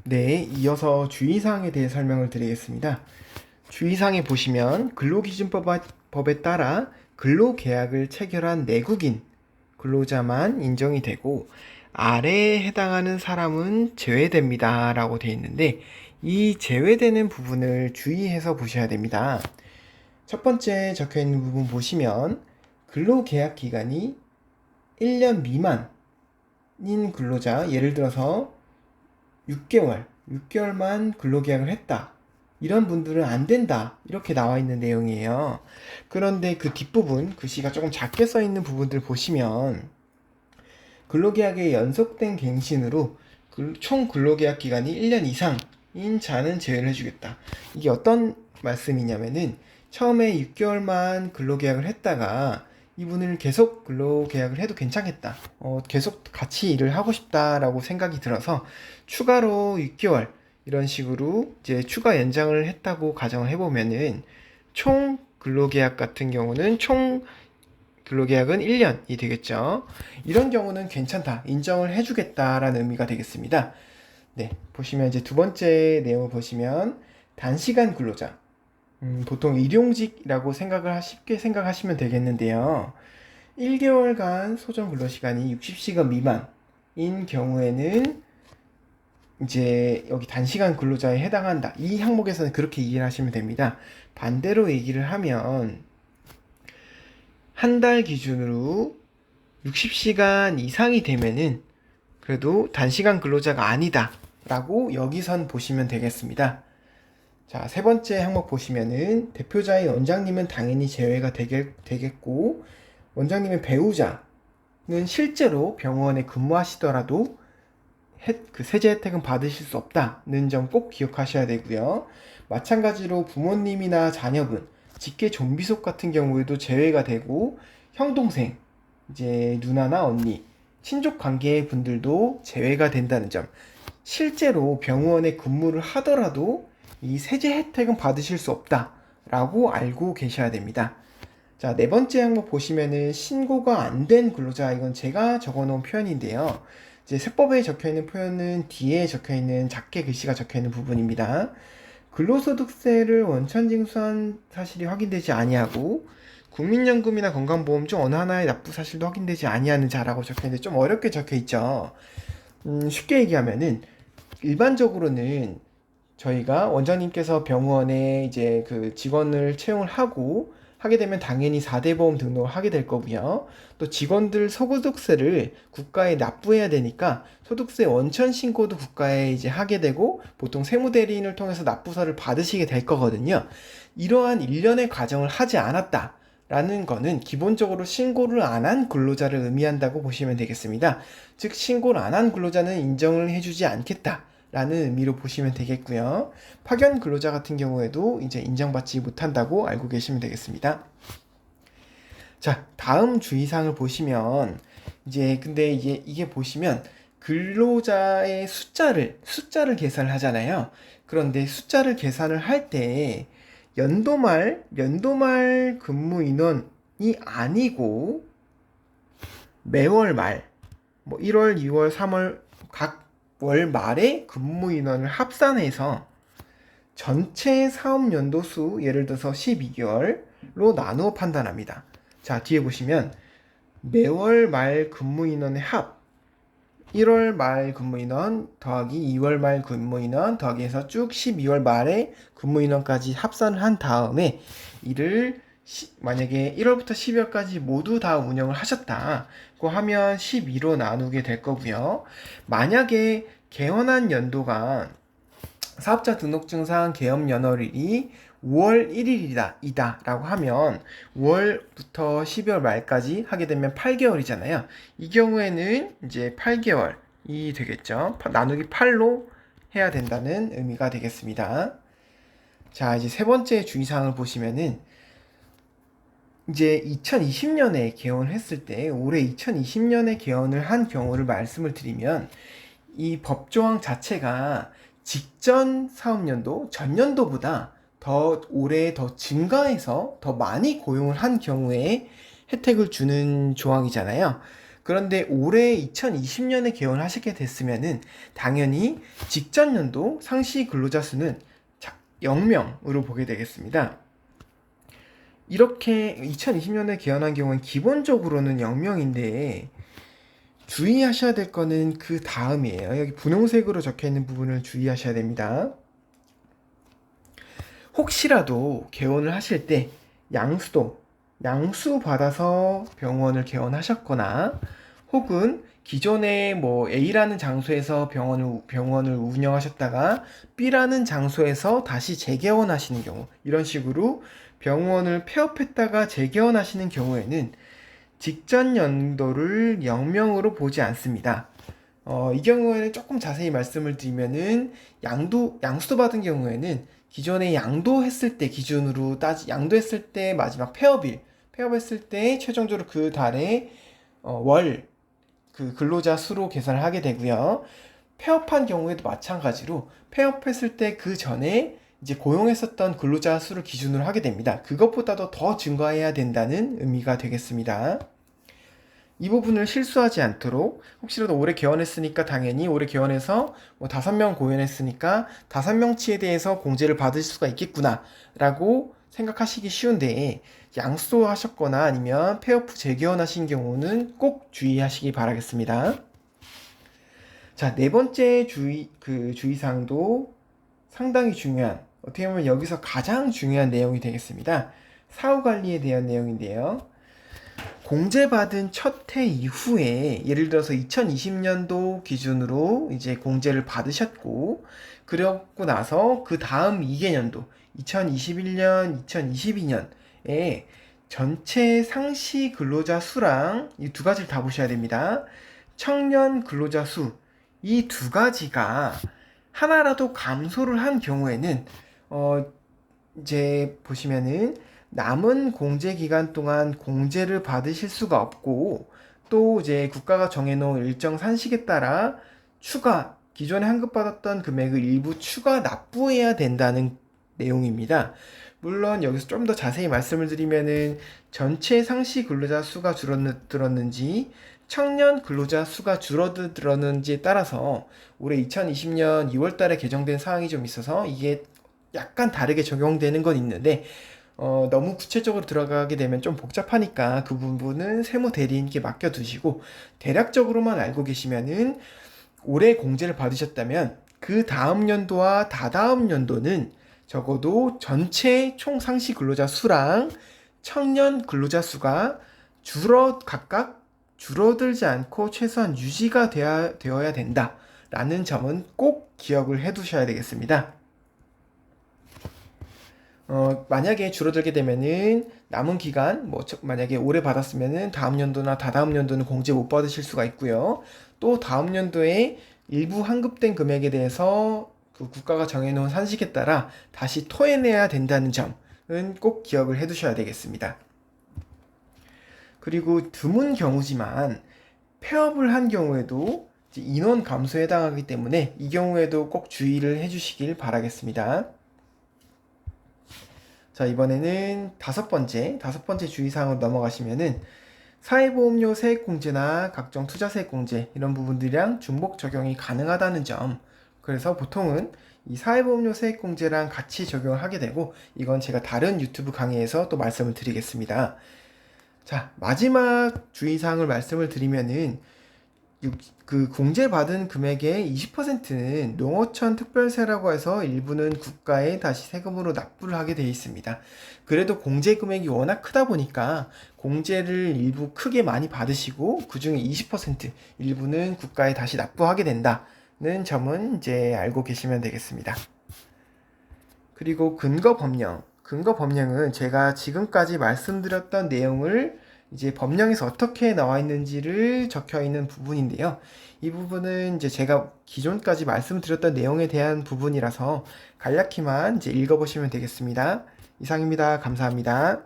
네, 이어서 주의사항에 대해 설명을 드리겠습니다. 주의사항에 보시면 근로기준법에 따라 근로계약을 체결한 내국인 근로자만 인정이 되고 아래에 해당하는 사람은 제외됩니다 라고 되어 있는데 이 제외되는 부분을 주의해서 보셔야 됩니다. 첫 번째 적혀 있는 부분 보시면 근로계약 기간이 1년 미만인 근로자, 예를 들어서 6개월만 근로계약을 했다. 이런 분들은 안 된다. 이렇게 나와 있는 내용이에요. 그런데 그 뒷부분, 글씨가 조금 작게 써 있는 부분들 보시면 근로계약의 연속된 갱신으로 총 근로계약 기간이 1년 이상인 자는 제외를 해주겠다. 이게 어떤 말씀이냐면은 처음에 6개월만 근로계약을 했다가 이분을 계속 근로계약을 해도 괜찮겠다. 계속 같이 일을 하고 싶다라고 생각이 들어서 추가로 6개월 이런 식으로 이제 추가 연장을 했다고 가정을 해보면은 총 근로계약 같은 경우는 총 근로계약은 1년이 되겠죠. 이런 경우는 괜찮다, 인정을 해주겠다라는 의미가 되겠습니다. 네, 보시면 이제 두 번째 내용을 보시면 단시간 근로자, 보통 일용직이라고 쉽게 생각하시면 되겠는데요. 1개월간 소정 근로시간이 60시간 미만인 경우에는 이제 여기 단시간 근로자에 해당한다. 이 항목에서는 그렇게 이해를 하시면 됩니다. 반대로 얘기를 하면 한 달 기준으로 60시간 이상이 되면은 그래도 단시간 근로자가 아니다 라고 여기선 보시면 되겠습니다. 자, 세 번째 항목 보시면은 대표자의 원장님은 당연히 제외가 되겠고 원장님의 배우자는 실제로 병원에 근무하시더라도 그 세제 혜택은 받으실 수 없다는 점 꼭 기억하셔야 되고요. 마찬가지로 부모님이나 자녀분, 직계 좀비속 같은 경우에도 제외가 되고 형, 동생, 이제 누나나 언니, 친족 관계의 분들도 제외가 된다는 점. 실제로 병원에 근무를 하더라도 이 세제 혜택은 받으실 수 없다라고 알고 계셔야 됩니다. 자, 네 번째 항목 보시면은 신고가 안 된 근로자, 이건 제가 적어 놓은 표현인데요. 이제 세법에 적혀 있는 표현은 뒤에 적혀 있는 작게 글씨가 적혀 있는 부분입니다. 근로소득세를 원천 징수한 사실이 확인되지 아니하고 국민연금이나 건강보험 중 어느 하나의 납부 사실도 확인되지 아니하는 자라고 적혀 있는데 좀 어렵게 적혀 있죠. 쉽게 얘기하면은 일반적으로는 저희가 원장님께서 병원에 이제 그 직원을 채용을 하게 되면 당연히 4대 보험 등록을 하게 될 거고요. 또 직원들 소득세를 국가에 납부해야 되니까 소득세 원천 신고도 국가에 이제 하게 되고 보통 세무대리인을 통해서 납부서를 받으시게 될 거거든요. 이러한 일련의 과정을 하지 않았다. 라는 거는 기본적으로 신고를 안 한 근로자를 의미한다고 보시면 되겠습니다. 즉 신고를 안 한 근로자는 인정을 해주지 않겠다 라는 의미로 보시면 되겠고요. 파견 근로자 같은 경우에도 이제 인정받지 못한다고 알고 계시면 되겠습니다. 자, 다음 주의사항을 보시면 근데 이게 보시면 근로자의 숫자를 계산을 하잖아요. 그런데 숫자를 계산을 할 때 연도말 근무 인원이 아니고 매월 말, 뭐 1월, 2월, 3월 각 월 말에 근무 인원을 합산해서 전체 사업 연도 수, 예를 들어서 12개월로 나누어 판단합니다. 자, 뒤에 보시면 매월 말 근무 인원의 합, 1월 말 근무 인원 더하기 2월 말 근무 인원 더하기 해서 쭉 12월 말에 근무 인원까지 합산을 한 다음에 이를 만약에 1월부터 12월까지 모두 다 운영을 하셨다고 하면 12로 나누게 될 거고요. 만약에 개원한 연도가 사업자 등록증상 개업 연월일이 5월 1일이다 라고 하면 5월부터 12월 말까지 하게 되면 8개월이잖아요. 이 경우에는 이제 8개월이 되겠죠. 나누기 8로 해야 된다는 의미가 되겠습니다. 자, 이제 세 번째 주의사항을 보시면은 이제 2020년에 개원을 했을 때 올해 2020년에 개원을 한 경우를 말씀을 드리면 이 법조항 자체가 직전 사업연도, 전년도보다 올해 더 증가해서 더 많이 고용을 한 경우에 혜택을 주는 조항이잖아요. 그런데 올해 2020년에 개원하시게 됐으면은 당연히 직전 연도 상시 근로자 수는 0명으로 보게 되겠습니다. 이렇게 2020년에 개원한 경우는 기본적으로는 0명인데 주의하셔야 될 거는 그 다음이에요. 여기 분홍색으로 적혀 있는 부분을 주의하셔야 됩니다. 혹시라도 개원을 하실 때 양수 받아서 병원을 개원하셨거나 혹은 기존에 뭐 A라는 장소에서 병원을 운영하셨다가 B라는 장소에서 다시 재개원하시는 경우, 이런 식으로 병원을 폐업했다가 재개원하시는 경우에는 직전 연도를 0명으로 보지 않습니다. 이 경우에는 조금 자세히 말씀을 드리면은 양수도 받은 경우에는 기존에 양도했을 때 기준으로 양도했을 때 마지막 폐업했을 때 최종적으로 그 달에 그 근로자 수로 계산을 하게 되고요. 폐업한 경우에도 마찬가지로 폐업했을 때 그 전에 이제 고용했었던 근로자 수를 기준으로 하게 됩니다. 그것보다도 더 증가해야 된다는 의미가 되겠습니다. 이 부분을 실수하지 않도록, 혹시라도 올해 개원했으니까 당연히 올해 개원해서 뭐 5명 고용했으니까 5명치에 대해서 공제를 받을 수가 있겠구나 라고 생각하시기 쉬운데, 양수하셨거나 아니면 폐업 후 재개원하신 경우는 꼭 주의하시기 바라겠습니다. 자, 네 번째 주의사항도 상당히 중요한, 어떻게 보면 여기서 가장 중요한 내용이 되겠습니다. 사후관리에 대한 내용인데요. 공제받은 첫 해 이후에, 예를 들어서 2020년도 기준으로 이제 공제를 받으셨고, 그러고 나서 그 다음 2개년도 2021년, 2022년에 전체 상시 근로자 수랑 이 두 가지를 다 보셔야 됩니다. 청년 근로자 수, 이 두 가지가 하나라도 감소를 한 경우에는 이제 보시면은 남은 공제 기간 동안 공제를 받으실 수가 없고, 또 이제 국가가 정해놓은 일정 산식에 따라 기존에 환급받았던 금액을 일부 추가 납부해야 된다는 내용입니다. 물론 여기서 좀 더 자세히 말씀을 드리면은 전체 상시 근로자 수가 줄어들었는지 청년 근로자 수가 줄어들었는지에 따라서 올해 2020년 2월 달에 개정된 사항이 좀 있어서 이게 약간 다르게 적용되는 건 있는데, 너무 구체적으로 들어가게 되면 좀 복잡하니까 그 부분은 세무 대리인께 맡겨두시고, 대략적으로만 알고 계시면은 올해 공제를 받으셨다면 그 다음 연도와 다다음 연도는 적어도 전체 총 상시 근로자 수랑 청년 근로자 수가 각각 줄어들지 않고 최소한 유지가 되어야 된다라는 점은 꼭 기억을 해 두셔야 되겠습니다. 만약에 줄어들게 되면은 남은 기간, 만약에 올해 받았으면은 다음 연도나 다다음 연도는 공제 못 받으실 수가 있고요. 또 다음 연도에 일부 환급된 금액에 대해서 그 국가가 정해놓은 산식에 따라 다시 토해내야 된다는 점은 꼭 기억을 해 두셔야 되겠습니다. 그리고 드문 경우지만 폐업을 한 경우에도 인원 감소에 해당하기 때문에 이 경우에도 꼭 주의를 해 주시길 바라겠습니다. 자, 이번에는 다섯 번째 주의사항으로 넘어가시면은 사회보험료 세액공제나 각종 투자세액공제 이런 부분들이랑 중복 적용이 가능하다는 점, 그래서 보통은 이 사회보험료 세액공제랑 같이 적용을 하게 되고, 이건 제가 다른 유튜브 강의에서 또 말씀을 드리겠습니다. 자, 마지막 주의사항을 말씀을 드리면은 그 공제받은 금액의 20%는 농어촌 특별세라고 해서 일부는 국가에 다시 세금으로 납부를 하게 되어 있습니다. 그래도 공제 금액이 워낙 크다 보니까 공제를 일부 크게 많이 받으시고 그 중에 20% 일부는 국가에 다시 납부하게 된다는 점은 이제 알고 계시면 되겠습니다. 그리고 근거법령은 제가 지금까지 말씀드렸던 내용을 이제 법령에서 어떻게 나와 있는지를 적혀 있는 부분인데요. 이 부분은 이제 제가 기존까지 말씀드렸던 내용에 대한 부분이라서 간략히만 이제 읽어보시면 되겠습니다. 이상입니다. 감사합니다.